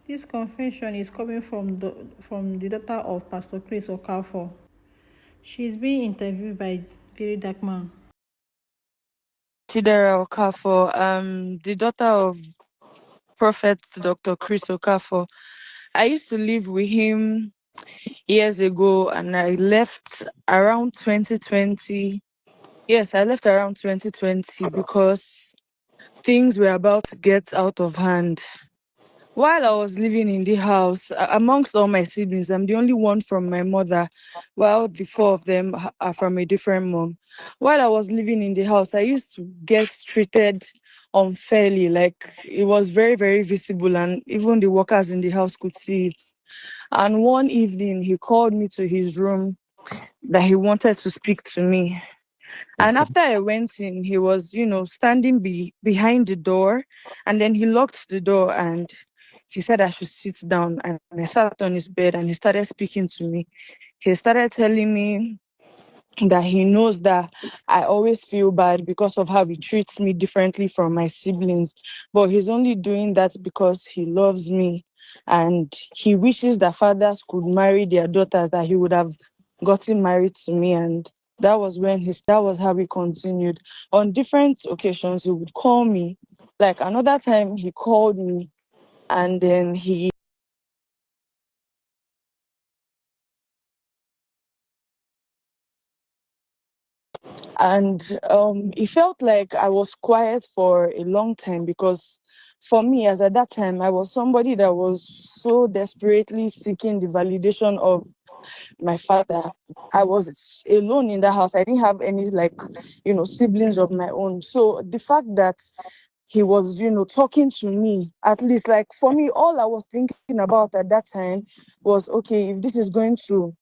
This confession is coming from the daughter of Pastor Chris Okafor. She is being interviewed by Very Dark Man. Chidera Okafor, the daughter of Prophet Dr. Chris Okafor. I used to live with him years ago and I left around 2020. Yes, I left around 2020 because things were about to get out of hand. While I was living in the house, amongst all my siblings, I'm the only one from my mother, while the four of them are from a different mom. While I was living in the house, I used to get treated unfairly. Like it was very, very visible, and even the workers in the house could see it. And one evening, he called me to his room that he wanted to speak to me. And Okay. after I went in, he was, standing behind the door. And then he locked the door and he said I should sit down. And I sat on his bed and he started speaking to me. He started telling me that he knows that I always feel bad because of how he treats me differently from my siblings. But he's only doing that because he loves me. And he wishes that fathers could marry their daughters, that he would have gotten married to me. And that was how we continued. On different occasions, he would call me. Like another time, he called me and then it felt like I was quiet for a long time because for me, as at that time, I was somebody that was so desperately seeking the validation of my father. I was alone in the house. I didn't have any siblings of my own. So the fact that he was, talking to me, at least like for me, all I was thinking about at that time was, okay, if this is going to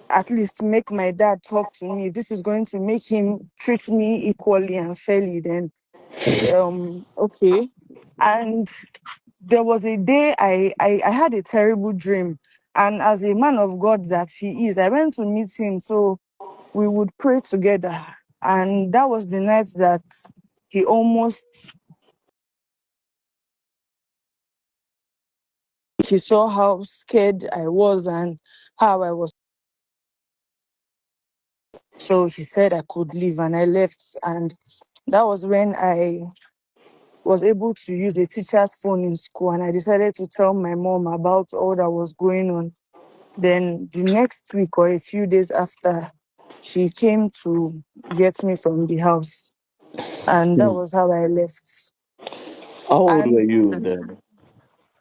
at least make my dad talk to me, if this is going to make him treat me equally and fairly, then okay. And there was a day I had a terrible dream. And as a man of God that he is, I went to meet him so we would pray together. And that was the night that he almost he saw how scared I was and how I was. So he said I could leave and I left. And that was when I was able to use a teacher's phone in school and I decided to tell my mom about all that was going on. Then the next week or a few days after, she came to get me from the house. And that Hmm. was how I left. How old were And you then?